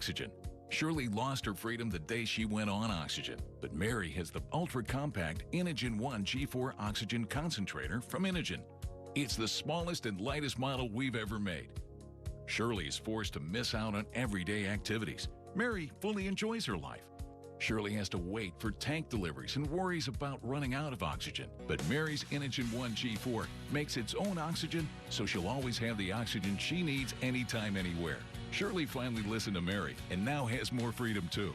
oxygen. Shirley lost her freedom the day she went on oxygen, but Mary has the ultra-compact Inogen 1 G4 oxygen concentrator from Inogen. It's the smallest and lightest model we've ever made. Shirley is forced to miss out on everyday activities. Mary fully enjoys her life. Shirley has to wait for tank deliveries and worries about running out of oxygen. But Mary's Inogen 1 G4 makes its own oxygen, so she'll always have the oxygen she needs anytime, anywhere. Shirley finally listened to Mary and now has more freedom too.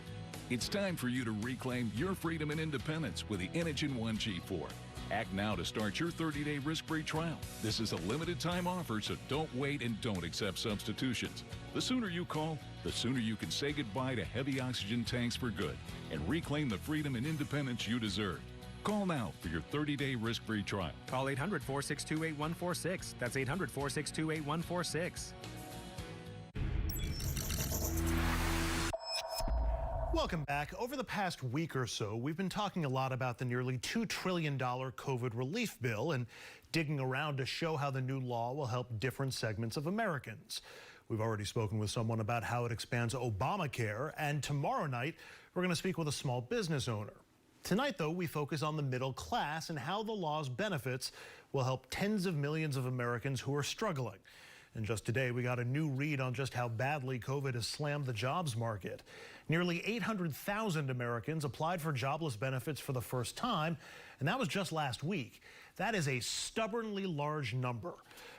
It's time for you to reclaim your freedom and independence with the Inogen 1 G4. Act now to start your 30-day risk-free trial. This is a limited-time offer, so don't wait and don't accept substitutions. The sooner you call, the sooner you can say goodbye to heavy oxygen tanks for good and reclaim the freedom and independence you deserve. Call now for your 30-day risk-free trial. Call 800-462-8146. That's 800-462-8146. Welcome back. Over the past week or so, we've been talking a lot about the nearly $2 trillion COVID relief bill and digging around to show how the new law will help different segments of Americans. We've already spoken with someone about how it expands Obamacare, and tomorrow night, we're going to speak with a small business owner. Tonight, though, we focus on the middle class and how the law's benefits will help tens of millions of Americans who are struggling. And just today, we got a new read on just how badly COVID has slammed the jobs market. Nearly 800,000 Americans applied for jobless benefits for the first time, and that was just last week. That is a stubbornly large number.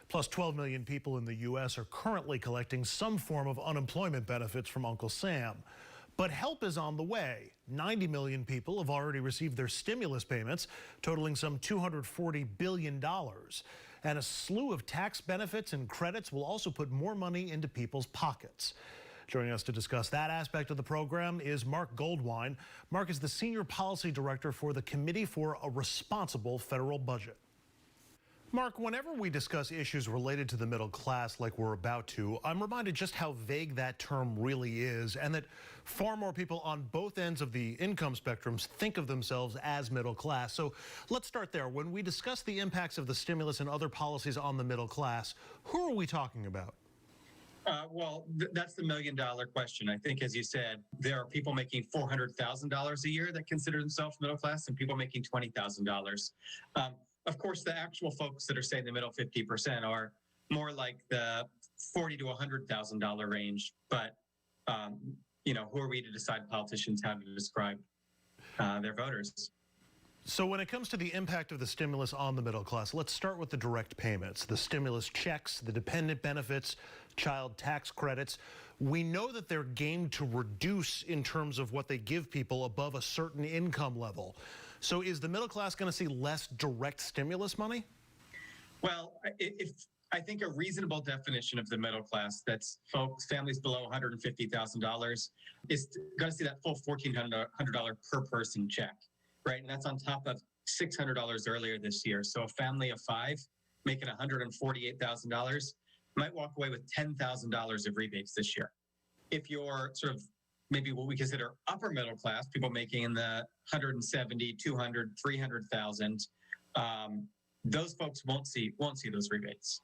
Plus, 12 million people in the U.S. are currently collecting some form of unemployment benefits from Uncle Sam. But help is on the way. 90 million people have already received their stimulus payments, totaling some $240 billion. And a slew of tax benefits and credits will also put more money into people's pockets. Joining us to discuss that aspect of the program is Mark Goldwine. Mark is the Senior Policy Director for the Committee for a Responsible Federal Budget. Mark, whenever we discuss issues related to the middle class like we're about to, I'm reminded just how vague that term really is, and that far more people on both ends of the income spectrums think of themselves as middle class. So let's start there. When we discuss the impacts of the stimulus and other policies on the middle class, who are we talking about? That's the million-dollar question. I think, as you said, there are people making $400,000 a year that consider themselves middle class, and people making $20,000. Of course, the actual folks that are, say, in the middle 50% are more like the $40,000 to $100,000 range. But, who are we to decide, politicians, how to describe their voters? So when it comes to the impact of the stimulus on the middle class, let's start with the direct payments, the stimulus checks, the dependent benefits, child tax credits. We know that they're gained to reduce in terms of what they give people above a certain income level. So is the middle class going to see less direct stimulus money? Well, I think a reasonable definition of the middle class, that's families below $150,000, is going to see that full $1,400 per person check. Right, and that's on top of $600 earlier this year. So a family of five making $148,000 might walk away with $10,000 of rebates this year. If you're sort of maybe what we consider upper middle class, people making in the 170, 200, 300,000, those folks won't see those rebates.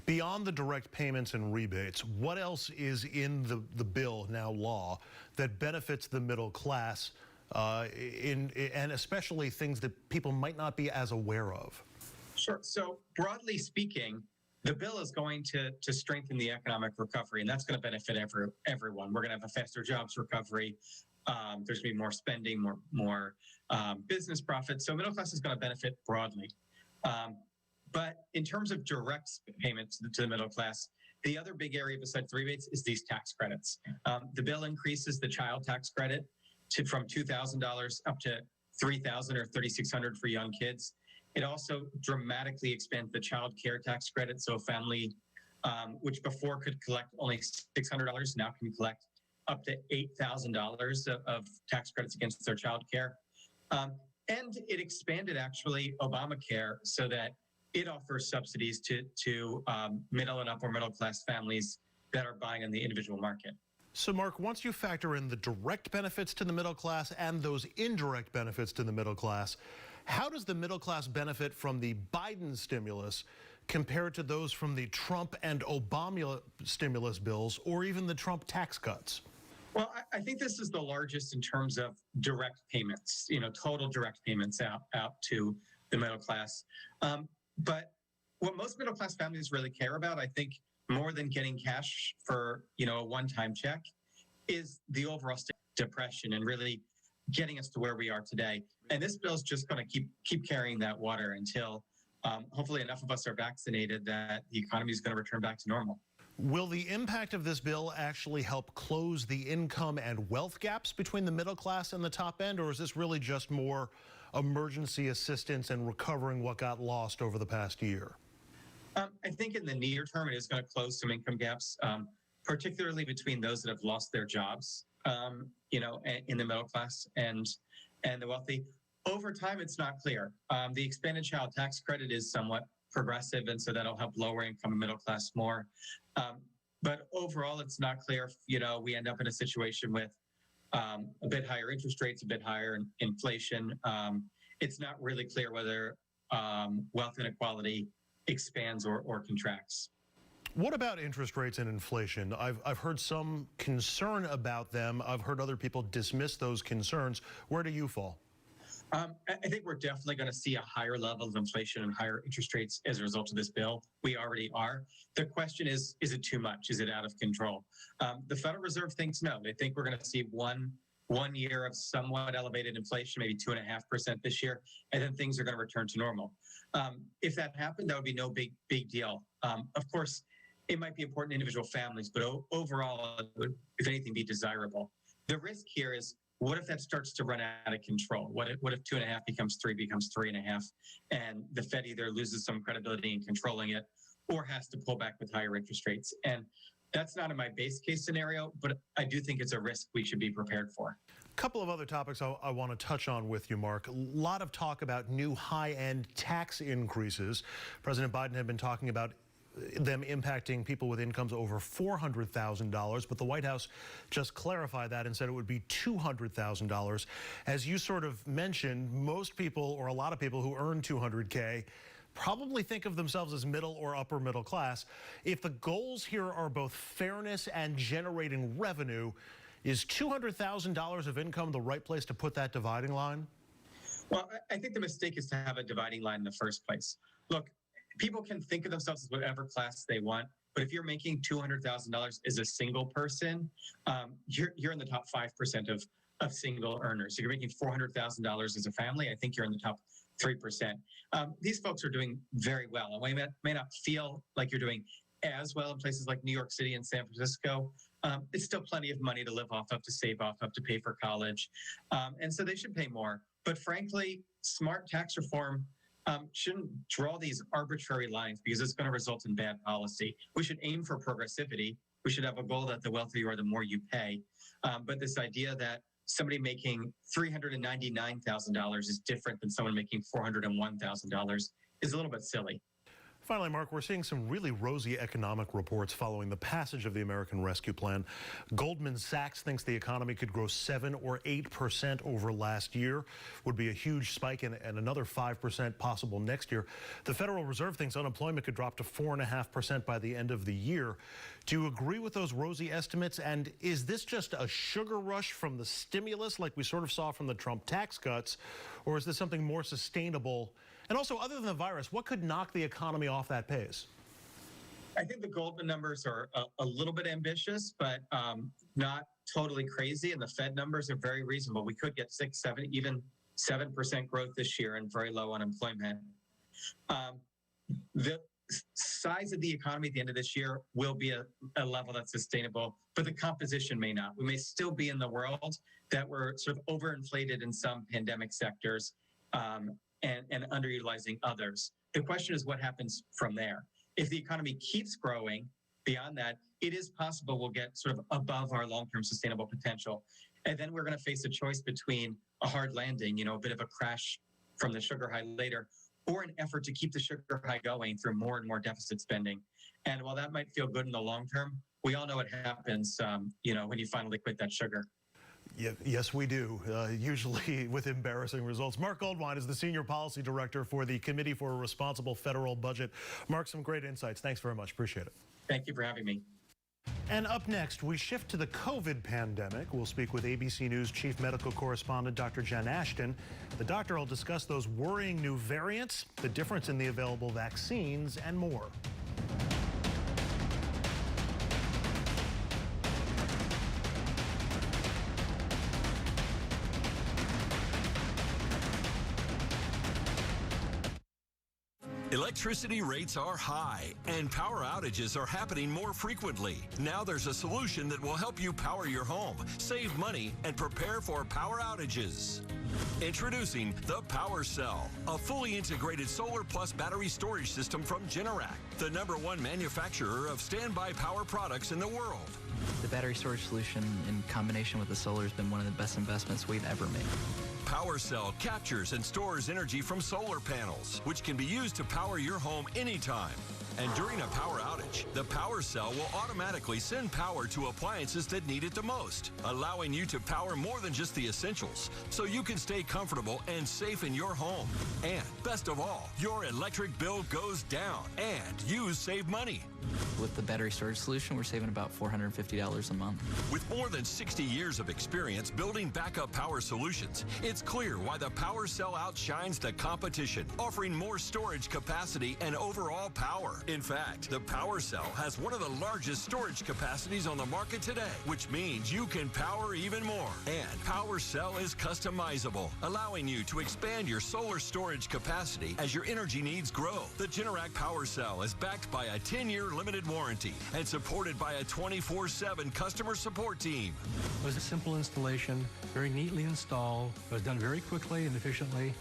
Beyond the direct payments and rebates, what else is in the bill, now law, that benefits the middle class? And especially things that people might not be as aware of? Sure. So broadly speaking, the bill is going to strengthen the economic recovery, and that's going to benefit everyone. We're going to have a faster jobs recovery. There's going to be more spending, more business profits. So middle class is going to benefit broadly. But in terms of direct payments to the middle class, the other big area besides rebates is these tax credits. The bill increases the child tax credit from $2,000 up to $3,000 or $3,600 for young kids. It also dramatically expands the child care tax credit. So a family, which before could collect only $600, now can collect up to $8,000 of tax credits against their child care. And it expanded, actually, Obamacare so that it offers subsidies to middle and upper middle class families that are buying on the individual market. So, Mark, once you factor in the direct benefits to the middle class and those indirect benefits to the middle class, how does the middle class benefit from the Biden stimulus compared to those from the Trump and Obama stimulus bills or even the Trump tax cuts? Well, I think this is the largest in terms of direct payments, total direct payments out to the middle class. But what most middle class families really care about, I think, more than getting cash for, a one-time check, is the overall depression and really getting us to where we are today. And this bill is just going to keep carrying that water until hopefully enough of us are vaccinated that the economy is going to return back to normal. Will the impact of this bill actually help close the income and wealth gaps between the middle class and the top end, or is this really just more emergency assistance and recovering what got lost over the past year? I think in the near term, it is going to close some income gaps, particularly between those that have lost their jobs, in the middle class and the wealthy. Over time, it's not clear. The expanded child tax credit is somewhat progressive, and so that'll help lower income and middle class more. But overall, it's not clear if, we end up in a situation with a bit higher interest rates, a bit higher inflation. It's not really clear whether wealth inequality expands or contracts. What about interest rates and inflation? I've heard some concern about them. I've heard other people dismiss those concerns. Where do you fall? I think we're definitely going to see a higher level of inflation and higher interest rates as a result of this bill. We already are. The question is it too much? Is it out of control? The Federal Reserve thinks no. They think we're going to see one year of somewhat elevated inflation, maybe 2.5% this year, and then things are going to return to normal. If that happened, that would be no big deal. Of course, it might be important to individual families, but overall, it would, if anything, be desirable. The risk here is, what if that starts to run out of control? What if 2.5 becomes 3, becomes 3.5, and the Fed either loses some credibility in controlling it or has to pull back with higher interest rates? And that's not in my base case scenario, but I do think it's a risk we should be prepared for. A couple of other topics I want to touch on with you, Mark. A lot of talk about new high-end tax increases. President Biden had been talking about them impacting people with incomes over $400,000, but the White House just clarified that and said it would be $200,000. As you sort of mentioned, most people, or a lot of people who earn $200K, probably think of themselves as middle or upper middle class. If the goals here are both fairness and generating revenue, is $200,000 of income the right place to put that dividing line? Well, I think the mistake is to have a dividing line in the first place. Look, people can think of themselves as whatever class they want, but if you're making $200,000 as a single person, you're in the top 5% of single earners. If you're making $400,000 as a family, I think you're in the top 3%. These folks are doing very well, and we may not feel like you're doing as well in places like New York City and San Francisco. It's still plenty of money to live off of, to save off of, to pay for college, and so they should pay more. But frankly, smart tax reform shouldn't draw these arbitrary lines, because it's going to result in bad policy. We should aim for progressivity. We should have a goal that the wealthier you are, the more you pay. But this idea that somebody making $399,000 is different than someone making $401,000 is a little bit silly. Finally, Mark, we're seeing some really rosy economic reports following the passage of the American Rescue Plan. Goldman Sachs thinks the economy could grow 7 or 8% over last year, would be a huge spike, and another 5% possible next year. The Federal Reserve thinks unemployment could drop to 4.5% by the end of the year. Do you agree with those rosy estimates? And is this just a sugar rush from the stimulus like we sort of saw from the Trump tax cuts, or is this something more sustainable? And also, other than the virus, what could knock the economy off that pace? I think the Goldman numbers are a little bit ambitious, but not totally crazy. And the Fed numbers are very reasonable. We could get 6, 7, even 7% growth this year and very low unemployment. The size of the economy at the end of this year will be a level that's sustainable, but the composition may not. We may still be in the world that we're sort of overinflated in some pandemic sectors, and underutilizing others. The question is what happens from there. If the economy keeps growing beyond that, it is possible we'll get sort of above our long-term sustainable potential. And then we're going to face a choice between a hard landing, a bit of a crash from the sugar high later, or an effort to keep the sugar high going through more and more deficit spending. And while that might feel good in the long term, we all know what happens, when you finally quit that sugar. Yeah, yes, we do, usually with embarrassing results. Mark Goldwine is the Senior Policy Director for the Committee for a Responsible Federal Budget. Mark, some great insights. Thanks very much. Appreciate it. Thank you for having me. And up next, we shift to the COVID pandemic. We'll speak with ABC News Chief Medical Correspondent Dr. Jen Ashton. The doctor will discuss those worrying new variants, the difference in the available vaccines, and more. Electricity rates are high and power outages are happening more frequently. Now there's a solution that will help you power your home, save money, and prepare for power outages. Introducing the Power Cell, a fully integrated solar plus battery storage system from Generac, the #1 manufacturer of standby power products in the world. The battery storage solution in combination with the solar has been one of the best investments we've ever made. Power Cell captures and stores energy from solar panels, which can be used to power your home anytime. And during a power outage, the Power Cell will automatically send power to appliances that need it the most, allowing you to power more than just the essentials, so you can stay comfortable and safe in your home. And best of all, your electric bill goes down and you save money. With the battery storage solution, we're saving about $450 a month. With more than 60 years of experience building backup power solutions, it's clear why the Power Cell outshines the competition, offering more storage capacity and overall power. In fact, the Power Cell has one of the largest storage capacities on the market today, which means you can power even more. And Power Cell is customizable, allowing you to expand your solar storage capacity as your energy needs grow. The Generac Power Cell is backed by a 10-year limited warranty and supported by a 24/7 customer support team. It was a simple installation, very neatly installed. It was done very quickly and efficiently.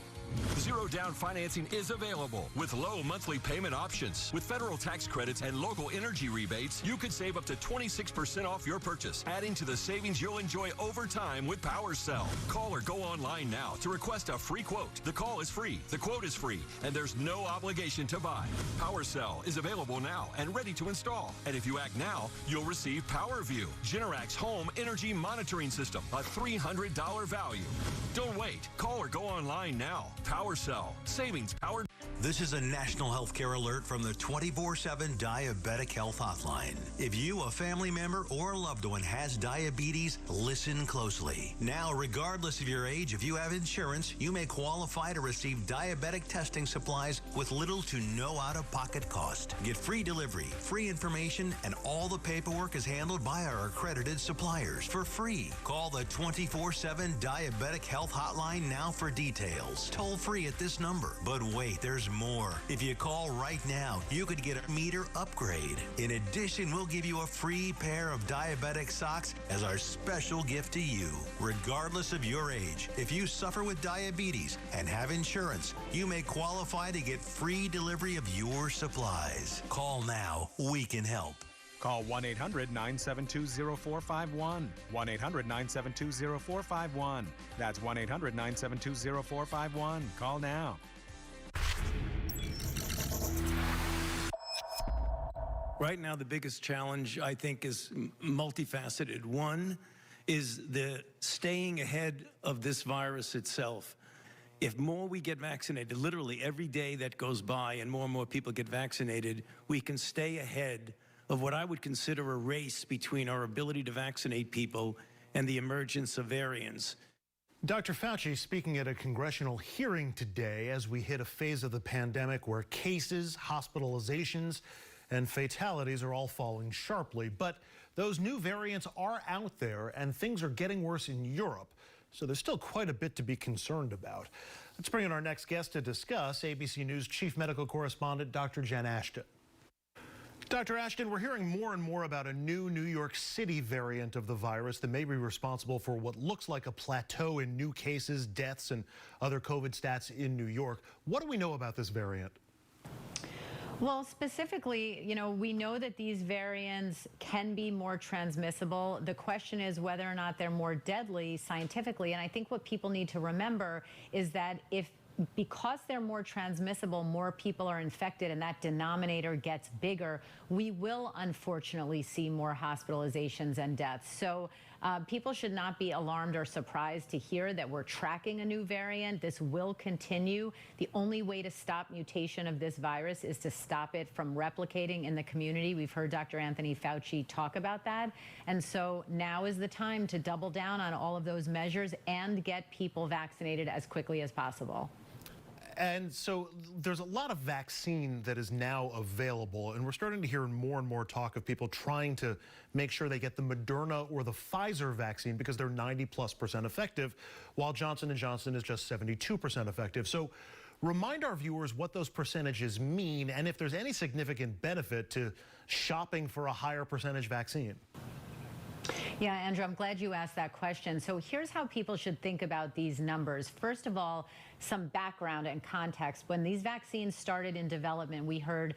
Zero down financing is available with low monthly payment options. With federal tax credits and local energy rebates, you could save up to 26% off your purchase, adding to the savings you'll enjoy over time with Power Cell. Call or go online now to request a free quote. The call is free, the quote is free, and there's no obligation to buy. Power Cell is available now and ready to install. And if you act now, you'll receive PowerView, Generac's home energy monitoring system, a $300 value. Don't wait. Call or go online now. Power Cell. Savings powered. This is a national healthcare alert from the 24/7 Diabetic Health Hotline. If you, a family member, or a loved one has diabetes, listen closely. Now, regardless of your age, if you have insurance, you may qualify to receive diabetic testing supplies with little to no out-of-pocket cost. Get free delivery, free information, and all the paperwork is handled by our accredited suppliers for free. Call the 24/7 Diabetic Health Hotline now for details. Toll free at this number. But wait, there's more. If you call right now, you could get a meter upgrade. In addition, we'll give you a free pair of diabetic socks as our special gift to you. Regardless of your age, if you suffer with diabetes and have insurance, you may qualify to get free delivery of your supplies. Call now. We can help. Call 1-800-972-0451. 1-800-972-0451. That's 1-800-972-0451. Call now. Right now, the biggest challenge, I think, is multifaceted. One is the staying ahead of this virus itself. If more we get vaccinated, literally every day that goes by and more people get vaccinated, we can stay ahead of what I would consider a race between our ability to vaccinate people and the emergence of variants. Dr. Fauci speaking at a congressional hearing today as we hit a phase of the pandemic where cases, hospitalizations, and fatalities are all falling sharply. But those new variants are out there and things are getting worse in Europe. So there's still quite a bit to be concerned about. Let's bring in our next guest to discuss, ABC News Chief Medical Correspondent Dr. Jen Ashton. Dr. Ashton, we're hearing more and more about a new New York City variant of the virus that may be responsible for what looks like a plateau in new cases, deaths, and other COVID stats in New York. What do we know about this variant? Well, specifically, we know that these variants can be more transmissible. The question is whether or not they're more deadly scientifically. And I think what people need to remember is that because they're more transmissible, more people are infected and that denominator gets bigger, we will unfortunately see more hospitalizations and deaths. So People should not be alarmed or surprised to hear that we're tracking a new variant. This will continue. The only way to stop mutation of this virus is to stop it from replicating in the community. We've heard Dr. Anthony Fauci talk about that. And so now is the time to double down on all of those measures and get people vaccinated as quickly as possible. And so there's a lot of vaccine that is now available, and we're starting to hear more and more talk of people trying to make sure they get the Moderna or the Pfizer vaccine because they're 90+% effective, while Johnson & Johnson is just 72% effective. So remind our viewers what those percentages mean and if there's any significant benefit to shopping for a higher percentage vaccine. Yeah, Andrew, I'm glad you asked that question. So here's how people should think about these numbers. First of all, some background and context. When these vaccines started in development, we heard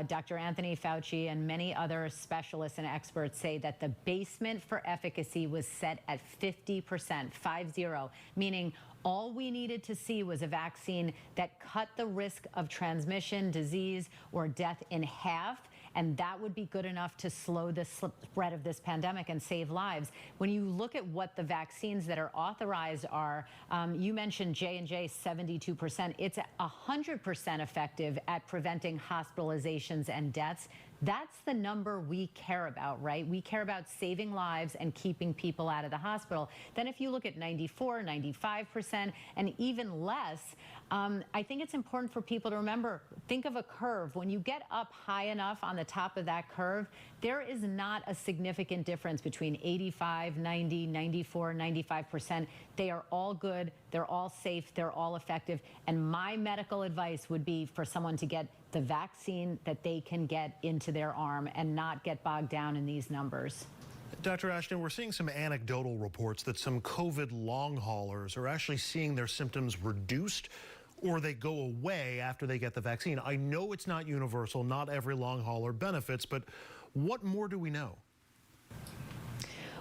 Dr. Anthony Fauci and many other specialists and experts say that the basement for efficacy was set at 50%, 50, meaning all we needed to see was a vaccine that cut the risk of transmission, disease, or death in half, and that would be good enough to slow the spread of this pandemic and save lives. When you look at what the vaccines that are authorized are, you mentioned J&J 72%. It's 100% effective at preventing hospitalizations and deaths. That's the number we care about, right? We care about saving lives and keeping people out of the hospital. Then if you look at 94, 95%, and even less, I think it's important for people to remember, think of a curve. When you get up high enough on the top of that curve, there is not a significant difference between 85, 90, 94, 95%. They are all good, they're all safe, they're all effective. And my medical advice would be for someone to get the vaccine that they can get into their arm and not get bogged down in these numbers. Dr. Ashton, we're seeing some anecdotal reports that some COVID long haulers are actually seeing their symptoms reduced or they go away after they get the vaccine. I know it's not universal, not every long hauler benefits, but what more do we know?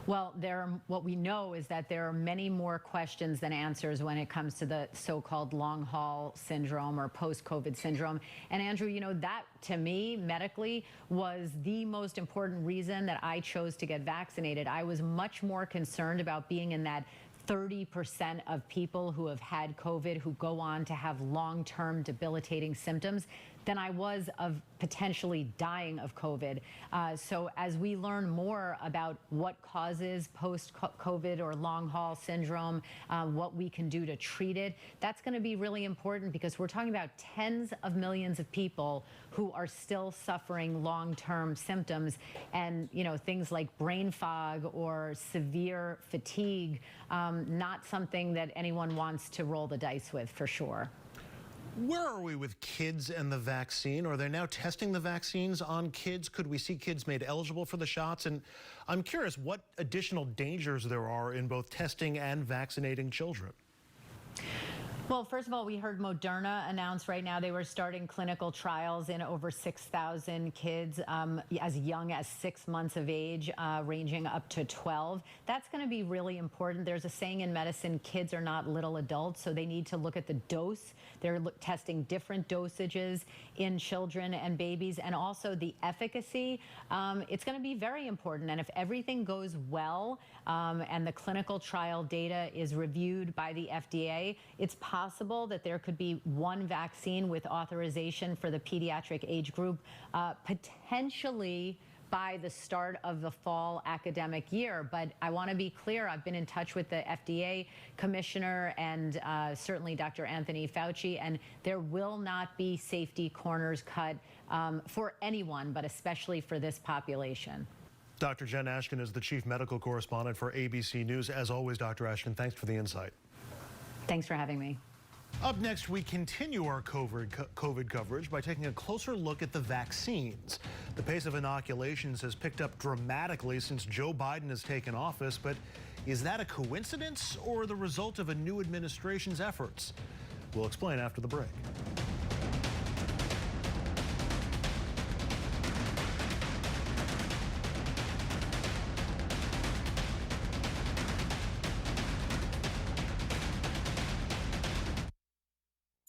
Well, what we know is that there are many more questions than answers when it comes to the so-called long haul syndrome or post-COVID syndrome. And Andrew, you know, that to me medically was the most important reason that I chose to get vaccinated. I was much more concerned about being in that 30% of people who have had COVID who go on to have long-term debilitating symptoms than I was of potentially dying of COVID. So as we learn more about what causes post-COVID or long-haul syndrome, what we can do to treat it, that's going to be really important because we're talking about tens of millions of people who are still suffering long-term symptoms and, you know, things like brain fog or severe fatigue, not something that anyone wants to roll the dice with for sure. Where are we with kids and the vaccine? Are they now testing the vaccines on kids? Could we see kids made eligible for the shots? And I'm curious what additional dangers there are in both testing and vaccinating children. Well, first of all, we heard Moderna announce right now they were starting clinical trials in over 6,000 kids as young as 6 months of age, ranging up to 12. That's going to be really important. There's a saying in medicine, kids are not little adults, so they need to look at the dose. They're testing different dosages in children and babies, and also the efficacy. It's going to be very important. And if everything goes well and the clinical trial data is reviewed by the FDA, it's possible that there could be one vaccine with authorization for the pediatric age group, potentially by the start of the fall academic year. But I want to be clear, I've been in touch with the FDA commissioner and certainly Dr. Anthony Fauci, and there will not be safety corners cut for anyone, but especially for this population. Dr. Jen Ashkin is the chief medical correspondent for ABC News. As always, Dr. Ashkin, thanks for the insight. Thanks for having me. Up next, we continue our COVID coverage by taking a closer look at the vaccines. The pace of inoculations has picked up dramatically since Joe Biden has taken office, but is that a coincidence or the result of a new administration's efforts? We'll explain after the break.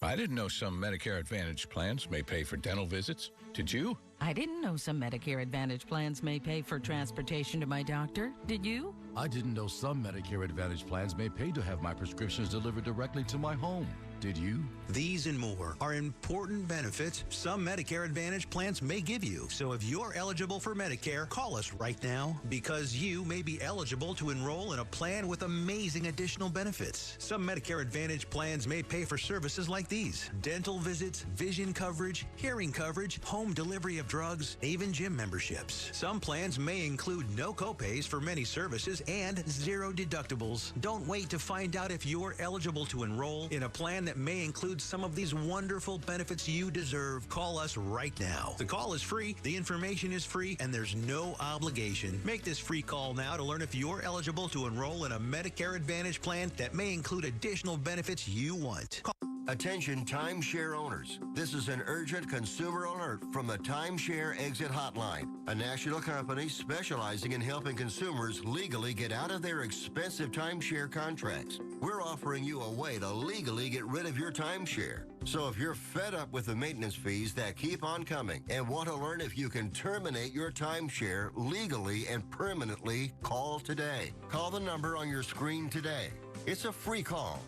I didn't know some Medicare Advantage plans may pay for dental visits. Did you? I didn't know some Medicare Advantage plans may pay for transportation to my doctor. Did you? I didn't know some Medicare Advantage plans may pay to have my prescriptions delivered directly to my home. Did you? These and more are important benefits some Medicare Advantage plans may give you. So if you're eligible for Medicare, call us right now because you may be eligible to enroll in a plan with amazing additional benefits. Some Medicare Advantage plans may pay for services like these: dental visits, vision coverage, hearing coverage, home delivery of drugs, even gym memberships. Some plans may include no copays for many services and 0 deductibles. Don't wait to find out if you're eligible to enroll in a plan that may include some of these wonderful benefits you deserve. Call us right now. The call is free, the information is free, and there's no obligation. Make this free call now to learn if you're eligible to enroll in a Medicare Advantage plan that may include additional benefits you want. Attention timeshare owners. This is an urgent consumer alert from the Timeshare Exit Hotline, a national company specializing in helping consumers legally get out of their expensive timeshare contracts. We're offering you a way to legally get rid of your timeshare. So if you're fed up with the maintenance fees that keep on coming and want to learn if you can terminate your timeshare legally and permanently, call today. Call the number on your screen today. It's a free call.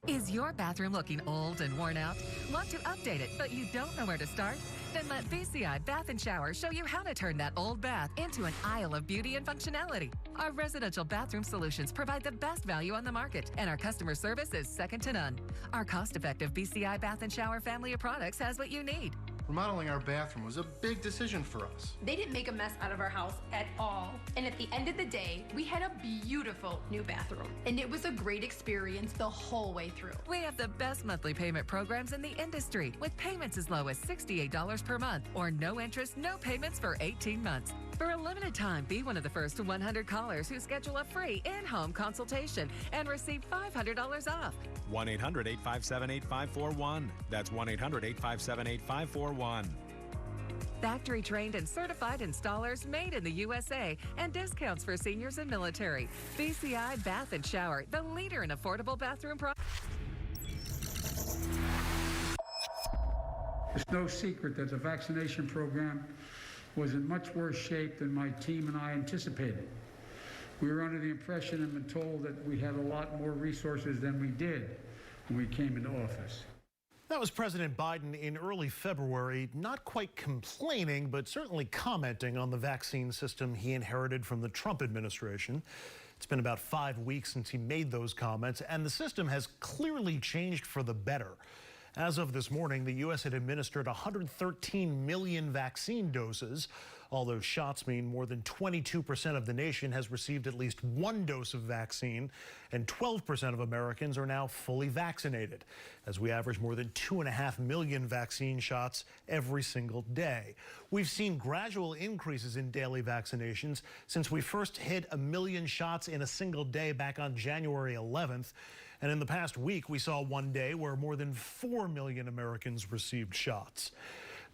Is your bathroom looking old and worn out? Want to update it, but you don't know where to start? Then let BCI Bath & Shower show you how to turn that old bath into an aisle of beauty and functionality. Our residential bathroom solutions provide the best value on the market, and our customer service is second to none. Our cost-effective BCI Bath & Shower family of products has what you need. Remodeling our bathroom was a big decision for us. They didn't make a mess out of our house at all. And at the end of the day, we had a beautiful new bathroom. And it was a great experience the whole way through. We have the best monthly payment programs in the industry, with payments as low as $68 per month, or no interest, no payments for 18 months. For a limited time, be one of the first 100 callers who schedule a free in-home consultation and receive $500 off. 1-800-857-8541. That's 1-800-857-8541. Factory trained and certified installers made in the USA, and discounts for seniors and military. BCI Bath & Shower, the leader in affordable bathroom products. It's no secret that the vaccination program was in much worse shape than my team and I anticipated. We were under the impression and been told that we had a lot more resources than we did when we came into office. That was President Biden in early February, not quite complaining, but certainly commenting on the vaccine system he inherited from the Trump administration. It's been about 5 weeks since he made those comments, and the system has clearly changed for the better. As of this morning, the U.S. had administered 113 million vaccine doses. All those shots mean more than 22% of the nation has received at least one dose of vaccine, and 12% of Americans are now fully vaccinated, as we average more than 2.5 million vaccine shots every single day. We've seen gradual increases in daily vaccinations since we first hit 1 million shots in a single day back on January 11th. And in the past week, we saw one day where more than 4 million Americans received shots.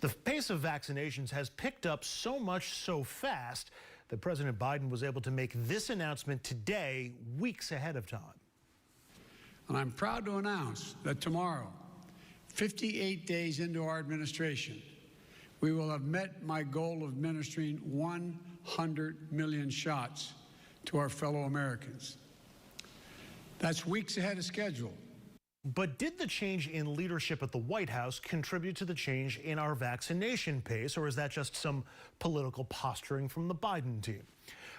The pace of vaccinations has picked up so much so fast that President Biden was able to make this announcement today, weeks ahead of time. And I'm proud to announce that tomorrow, 58 days into our administration, we will have met my goal of administering 100 million shots to our fellow Americans. That's weeks ahead of schedule. But did the change in leadership at the White House contribute to the change in our vaccination pace, or is that just some political posturing from the Biden team?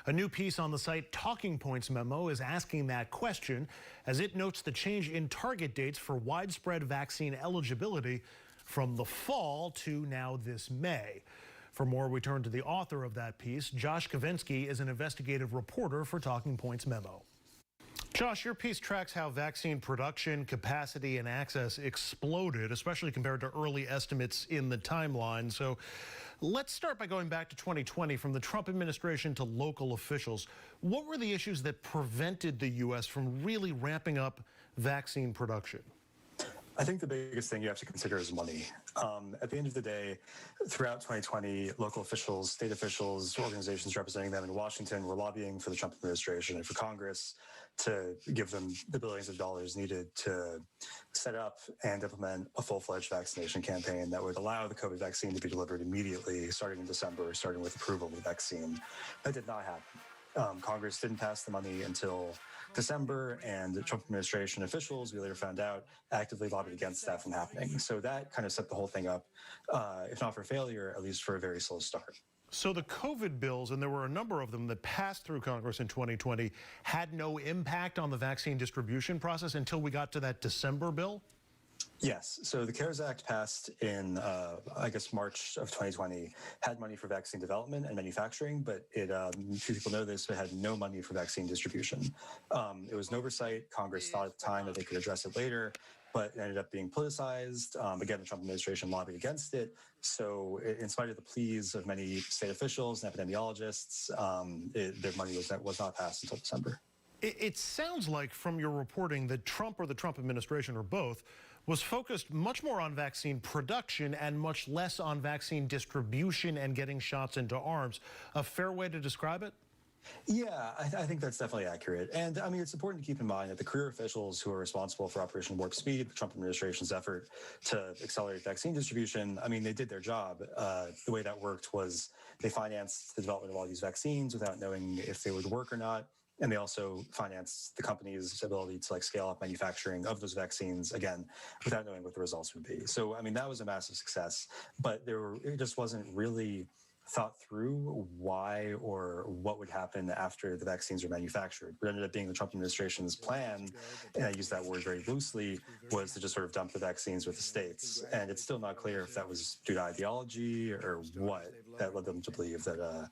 A new piece on the site Talking Points Memo is asking that question, as it notes the change in target dates for widespread vaccine eligibility from the fall to now this May. For more, we turn to the author of that piece. Josh Kavinsky is an investigative reporter for Talking Points Memo. Josh, your piece tracks how vaccine production, capacity, and access exploded, especially compared to early estimates in the timeline. So let's start by going back to 2020, from the Trump administration to local officials. What were the issues that prevented the U.S. from really ramping up vaccine production? I think the biggest thing you have to consider is money. At the end of the day, throughout 2020, local officials, state officials, organizations representing them in Washington were lobbying for the Trump administration and for Congress to give them the billions of dollars needed to set up and implement a full-fledged vaccination campaign that would allow the COVID vaccine to be delivered immediately, starting in December, starting with approval of the vaccine. That did not happen. Congress didn't pass the money until December, and the Trump administration officials, we later found out, actively lobbied against that from happening. So that kind of set the whole thing up, if not for failure, at least for a very slow start. So the COVID bills, and there were a number of them that passed through Congress in 2020, had no impact on the vaccine distribution process until we got to that December bill? Yes. So the CARES Act passed in, I guess, March of 2020, had money for vaccine development and manufacturing, but it, few people know this, but had no money for vaccine distribution. It was an oversight. Congress thought at the time that they could address it later, but it ended up being politicized. Again, the Trump administration lobbied against it. So in spite of the pleas of many state officials and epidemiologists, their money was not passed until December. It sounds like from your reporting that Trump or the Trump administration or both was focused much more on vaccine production and much less on vaccine distribution and getting shots into arms. A fair way to describe it? Yeah, I think that's definitely accurate. And I mean, it's important to keep in mind that the career officials who are responsible for Operation Warp Speed, the Trump administration's effort to accelerate vaccine distribution, I mean, they did their job. The way that worked was they financed the development of all these vaccines without knowing if they would work or not. And they also financed the company's ability to scale up manufacturing of those vaccines, again, without knowing what the results would be. So, I mean, that was a massive success, but it just wasn't really thought through why or what would happen after the vaccines were manufactured. What ended up being the Trump administration's plan, and I use that word very loosely, was to just sort of dump the vaccines with the states. And it's still not clear if that was due to ideology or what that led them to believe that,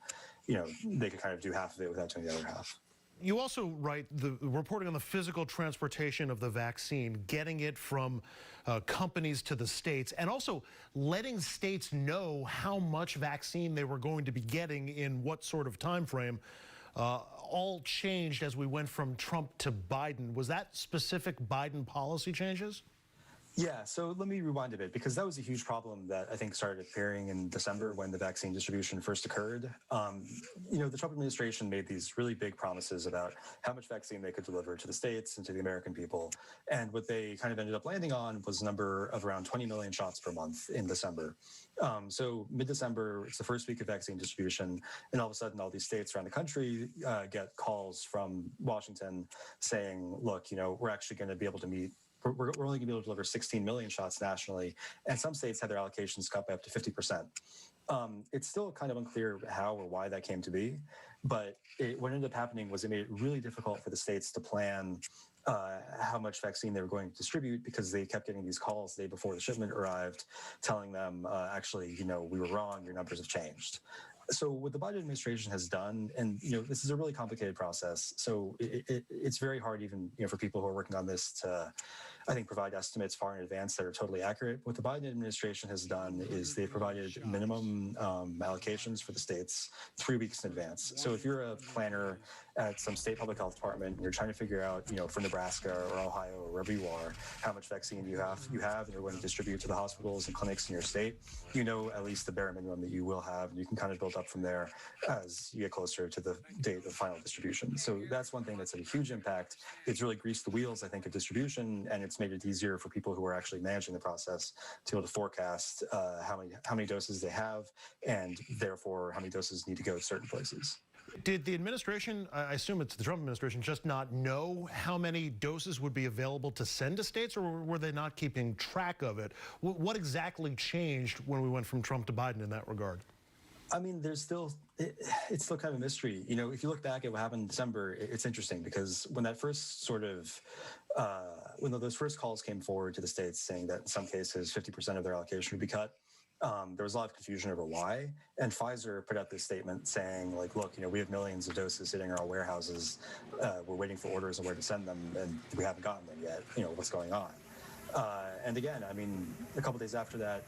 they could kind of do half of it without doing the other half. You also write the reporting on the physical transportation of the vaccine, getting it from companies to the states, and also letting states know how much vaccine they were going to be getting in what sort of time frame, all changed as we went from Trump to Biden. Was that specific Biden policy changes? Yeah, so let me rewind a bit, because that was a huge problem that I think started appearing in December when the vaccine distribution first occurred. The Trump administration made these really big promises about how much vaccine they could deliver to the states and to the American people. And what they kind of ended up landing on was a number of around 20 million shots per month in December. So mid-December, it's the first week of vaccine distribution, and all of a sudden all these states around the country get calls from Washington saying, look, we're actually going to be able to meet we're only going to be able to deliver 16 million shots nationally, and some states had their allocations cut by up to 50%. It's still kind of unclear how or why that came to be, but what ended up happening was it made it really difficult for the states to plan how much vaccine they were going to distribute, because they kept getting these calls the day before the shipment arrived telling them, actually, we were wrong, your numbers have changed. So what the Biden administration has done, and this is a really complicated process, so it's very hard even for people who are working on this to, I think, provide estimates far in advance that are totally accurate. What the Biden administration has done is they've provided minimum allocations for the states 3 weeks in advance. So if you're a planner at some state public health department and you're trying to figure out, for Nebraska or Ohio or wherever you are, how much vaccine you have, and you're going to distribute to the hospitals and clinics in your state, at least the bare minimum that you will have, and you can kind of build up from there as you get closer to the date of the final distribution. So that's one thing that's had a huge impact. It's really greased the wheels, I think, of distribution, and it's made it easier for people who are actually managing the process to be able to forecast how many doses they have, and therefore how many doses need to go to certain places. Did the administration, I assume it's the Trump administration, just not know how many doses would be available to send to states, or were they not keeping track of it? What exactly changed when we went from Trump to Biden in that regard? I mean, it's still kind of a mystery. If you look back at what happened in December, it's interesting, because when that first when those first calls came forward to the states saying that in some cases 50% of their allocation would be cut, there was a lot of confusion over why. And Pfizer put out this statement saying, look, we have millions of doses sitting in our warehouses. We're waiting for orders on where to send them, and we haven't gotten them yet. What's going on? And again, I mean, a couple days after that,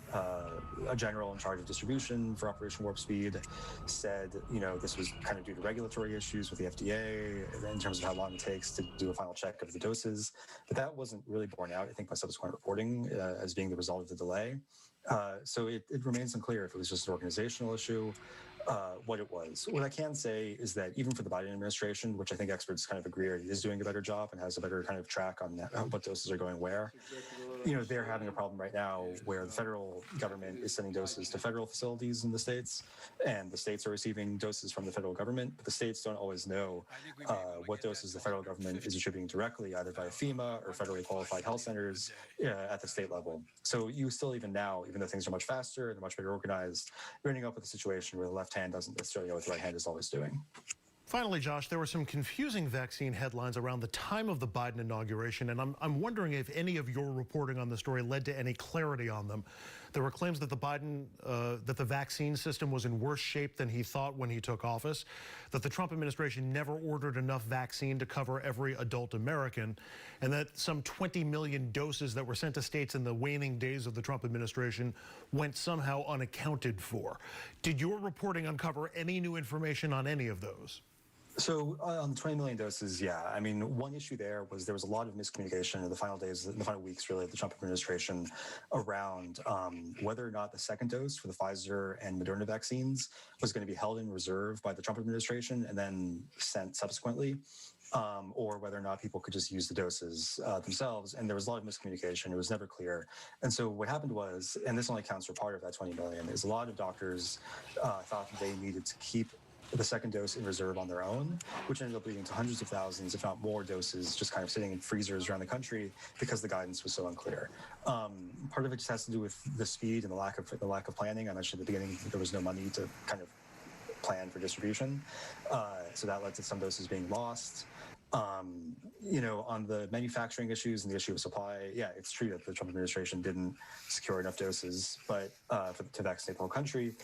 a general in charge of distribution for Operation Warp Speed said, this was kind of due to regulatory issues with the FDA in terms of how long it takes to do a final check of the doses. But that wasn't really borne out, I think, by subsequent reporting as being the result of the delay. So it remains unclear if it was just an organizational issue what it was. What I can say is that even for the Biden administration, which I think experts kind of agree is doing a better job and has a better kind of track on what doses are going where, they're having a problem right now where the federal government is sending doses to federal facilities in the states, and the states are receiving doses from the federal government, but the states don't always know what doses the federal government is distributing directly, either via FEMA or federally qualified health centers at the state level. So you still, even now, even though things are much faster and much better organized, you're ending up with a situation where the left hand doesn't necessarily know what the right hand is always doing. Finally, Josh, there were some confusing vaccine headlines around the time of the Biden inauguration, and I'm wondering if any of your reporting on the story led to any clarity on them. There were claims that that the vaccine system was in worse shape than he thought when he took office, that the Trump administration never ordered enough vaccine to cover every adult American, and that some 20 million doses that were sent to states in the waning days of the Trump administration went somehow unaccounted for. Did your reporting uncover any new information on any of those? So on the 20 million doses, yeah. I mean, one issue there was a lot of miscommunication in the final weeks, really, of the Trump administration around whether or not the second dose for the Pfizer and Moderna vaccines was going to be held in reserve by the Trump administration and then sent subsequently, or whether or not people could just use the doses themselves. And there was a lot of miscommunication. It was never clear. And so what happened was, and this only counts for part of that 20 million, is a lot of doctors thought that they needed to keep the second dose in reserve on their own, which ended up leading to hundreds of thousands, if not more, doses just kind of sitting in freezers around the country because the guidance was so unclear. Part of it just has to do with the speed and the lack of planning. I mentioned at the beginning that there was no money to kind of plan for distribution, so that led to some doses being lost. On the manufacturing issues and the issue of supply, yeah, it's true that the Trump administration didn't secure enough doses, but to vaccinate the whole country.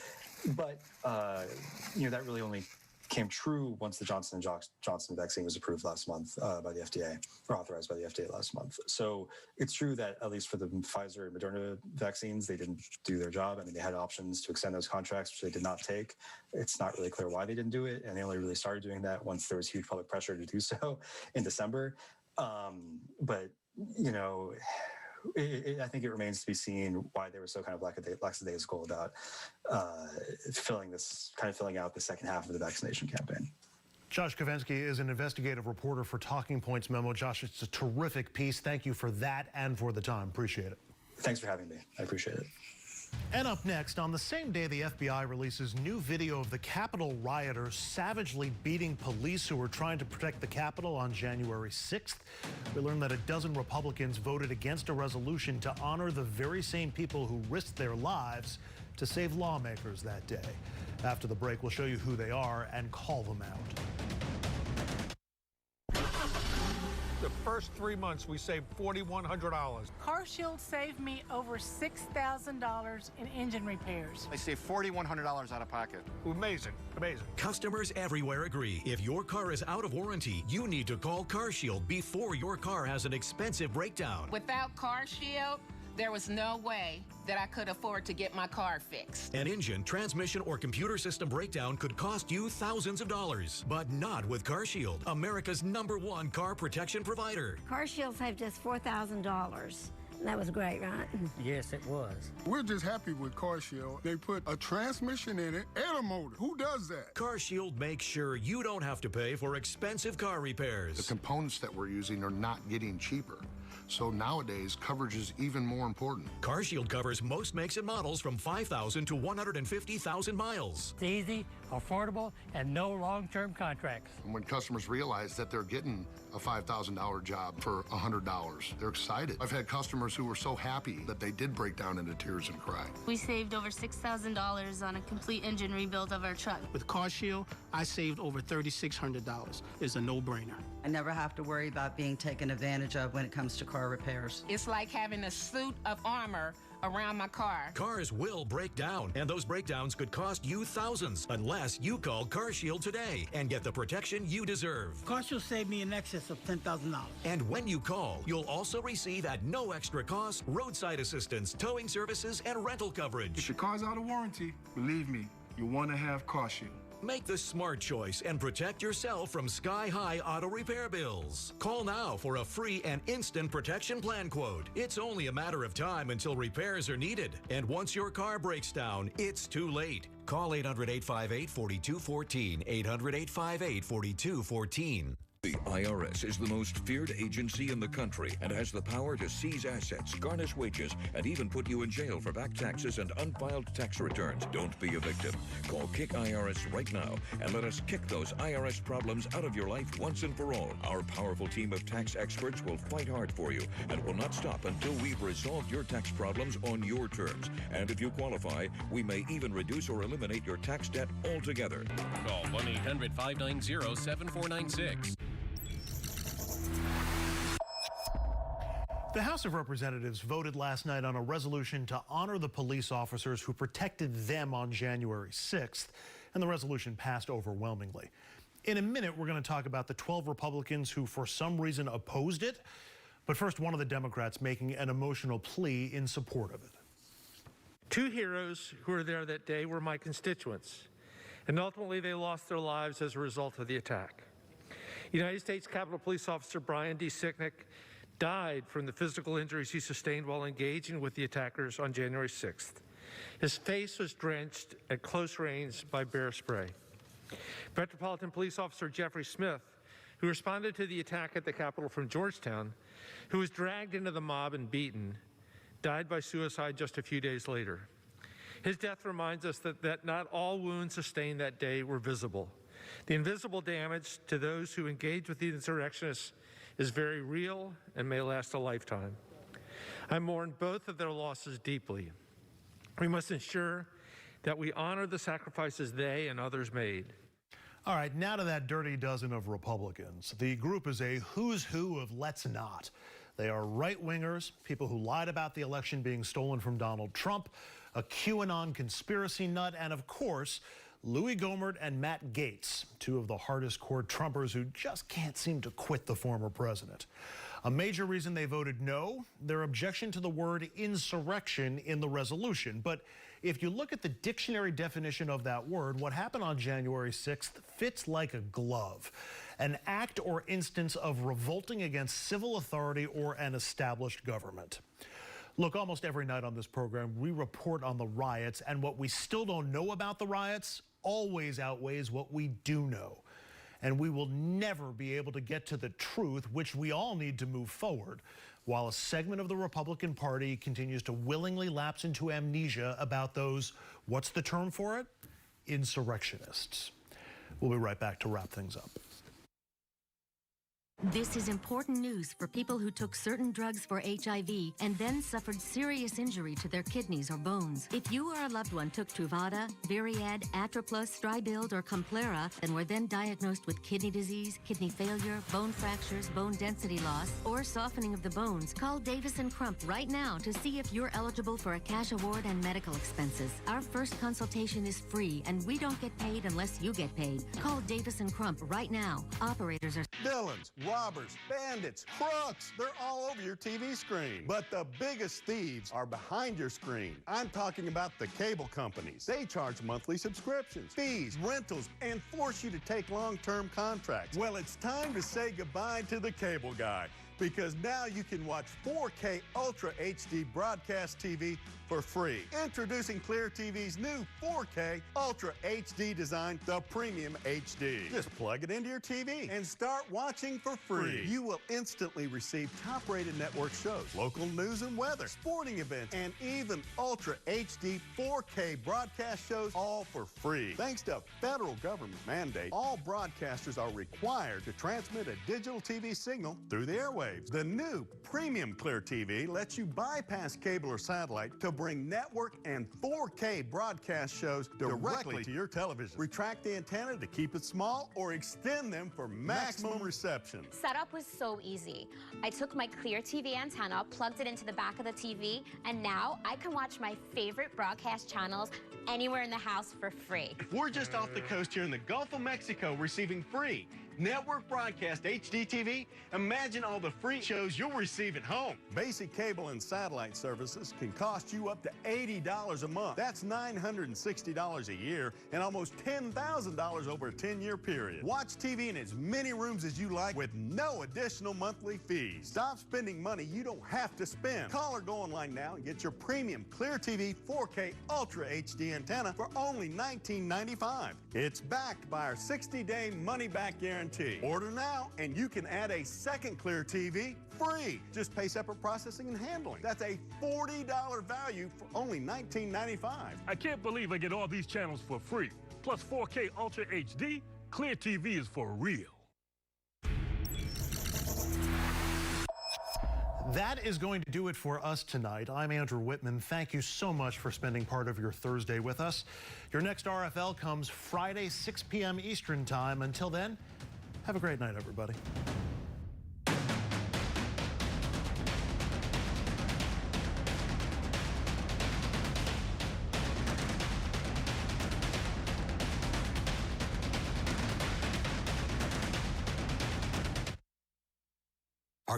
But that really only came true once the Johnson & Johnson vaccine was approved last month by the FDA, or authorized by the FDA last month. So it's true that at least for the Pfizer and Moderna vaccines, they didn't do their job. I mean, they had options to extend those contracts, which they did not take. It's not really clear why they didn't do it, and they only really started doing that once there was huge public pressure to do so in December. I think it remains to be seen why they were so kind of lackadaisical about filling out the second half of the vaccination campaign. Josh Kovensky is an investigative reporter for Talking Points Memo. Josh, it's a terrific piece. Thank you for that and for the time. Appreciate it. Thanks for having me. I appreciate it. And up next, on the same day the FBI releases new video of the Capitol rioters savagely beating police who were trying to protect the Capitol on January 6th, we learned that a dozen Republicans voted against a resolution to honor the very same people who risked their lives to save lawmakers that day. After the break, we'll show you who they are and call them out. The first 3 months, we saved $4,100. CarShield saved me over $6,000 in engine repairs. I saved $4,100 out of pocket. Amazing, amazing. Customers everywhere agree. If your car is out of warranty, you need to call CarShield before your car has an expensive breakdown. Without CarShield, there was no way that I could afford to get my car fixed. An engine, transmission, or computer system breakdown could cost you thousands of dollars, but not with CarShield, America's #1 car protection provider. CarShield saved us $4,000. That was great, right? Yes, it was. We're just happy with CarShield. They put a transmission in it and a motor. Who does that? CarShield makes sure you don't have to pay for expensive car repairs. The components that we're using are not getting cheaper. So nowadays, coverage is even more important. CarShield covers most makes and models from 5,000 to 150,000 miles. It's easy, affordable, and no long-term contracts. And when customers realize that they're getting a $5,000 job for $100, they're excited. I've had customers who were so happy that they did break down into tears and cry. We saved over $6,000 on a complete engine rebuild of our truck. With CarShield, I saved over $3,600. It's a no-brainer. I never have to worry about being taken advantage of when it comes to car repairs. It's like having a suit of armor around my car. Cars will break down, and those breakdowns could cost you thousands unless you call CarShield today and get the protection you deserve. CarShield saved me in excess of $10,000. And when you call, you'll also receive at no extra cost roadside assistance, towing services, and rental coverage. If your car's out of warranty, believe me, you want to have CarShield. Make the smart choice and protect yourself from sky-high auto repair bills. Call now for a free and instant protection plan quote. It's only a matter of time until repairs are needed. And once your car breaks down, it's too late. Call 800-858-4214, 800-858-4214. The IRS is the most feared agency in the country and has the power to seize assets, garnish wages, and even put you in jail for back taxes and unfiled tax returns. Don't be a victim. Call Kick IRS right now and let us kick those IRS problems out of your life once and for all. Our powerful team of tax experts will fight hard for you and will not stop until we've resolved your tax problems on your terms. And if you qualify, we may even reduce or eliminate your tax debt altogether. Call 1-800-590-7496. The House of Representatives voted last night on a resolution to honor the police officers who protected them on January 6th, and the resolution passed overwhelmingly. In a minute, we're going to talk about the 12 Republicans who, for some reason, opposed it. But first, one of the Democrats making an emotional plea in support of it. Two heroes who were there that day were my constituents, and ultimately they lost their lives as a result of the attack. United States Capitol Police Officer Brian D. Sicknick died from the physical injuries he sustained while engaging with the attackers on January 6th. His face was drenched at close range by bear spray. Metropolitan Police Officer Jeffrey Smith, who responded to the attack at the Capitol from Georgetown, who was dragged into the mob and beaten, died by suicide just a few days later. His death reminds us that not all wounds sustained that day were visible. The invisible damage to those who engaged with the insurrectionists is very real and may last a lifetime. I mourn both of their losses deeply. We must ensure that we honor the sacrifices they and others made. All right, now to that dirty dozen of Republicans. The group is a who's who of let's not. They are right-wingers, people who lied about the election being stolen from Donald Trump, a QAnon conspiracy nut, and of course, Louis Gohmert and Matt Gaetz, two of the hardest-core Trumpers who just can't seem to quit the former president. A major reason they voted no, their objection to the word insurrection in the resolution. But if you look at the dictionary definition of that word, what happened on January 6th fits like a glove. An act or instance of revolting against civil authority or an established government. Look, almost every night on this program, we report on the riots, and what we still don't know about the riots always outweighs what we do know. And we will never be able to get to the truth, which we all need to move forward, while a segment of the Republican Party continues to willingly lapse into amnesia about those, what's the term for it? Insurrectionists. We'll be right back to wrap things up. This is important news for people who took certain drugs for HIV and then suffered serious injury to their kidneys or bones. If you or a loved one took Truvada, Variad, Atroplus, Stribild, or Complera and were then diagnosed with kidney disease, kidney failure, bone fractures, bone density loss, or softening of the bones, call Davis & Crump right now to see if you're eligible for a cash award and medical expenses. Our first consultation is free, and we don't get paid unless you get paid. Call Davis & Crump right now. Operators are villains, robbers, bandits, crooks. They're all over your TV screen. But the biggest thieves are behind your screen. I'm talking about the cable companies. They charge monthly subscriptions, fees, rentals, and force you to take long-term contracts. Well, it's time to say goodbye to the cable guy, because now you can watch 4K Ultra HD broadcast TV for free. Introducing Clear TV's new 4K Ultra HD design, the Premium HD. Just plug it into your TV and start watching for free. You will instantly receive top-rated network shows, local news and weather, sporting events, and even Ultra HD 4K broadcast shows, all for free. Thanks to federal government mandate, all broadcasters are required to transmit a digital TV signal through the airwaves. The new Premium Clear TV lets you bypass cable or satellite to bring network and 4K broadcast shows directly to your television. Retract the antenna to keep it small or extend them for maximum reception. Setup was so easy. I took my Clear TV antenna, plugged it into the back of the TV, and now I can watch my favorite broadcast channels anywhere in the house for free. We're just off the coast here in the Gulf of Mexico receiving free network broadcast HD TV, imagine all the free shows you'll receive at home. Basic cable and satellite services can cost you up to $80 a month. That's $960 a year and almost $10,000 over a 10-year period. Watch TV in as many rooms as you like with no additional monthly fees. Stop spending money you don't have to spend. Call or go online now and get your premium Clear TV 4K Ultra HD antenna for only $19.95. It's backed by our 60-day money-back guarantee. Order now and you can add a second Clear TV free. Just pay separate processing and handling. That's a $40 value for only $19.95. I can't believe I get all these channels for free. Plus 4K Ultra HD. Clear TV is for real. That is going to do it for us tonight. I'm Andrew Whitman. Thank you so much for spending part of your Thursday with us. Your next RFL comes Friday, 6 p.m. Eastern Time. Until then, have a great night, everybody.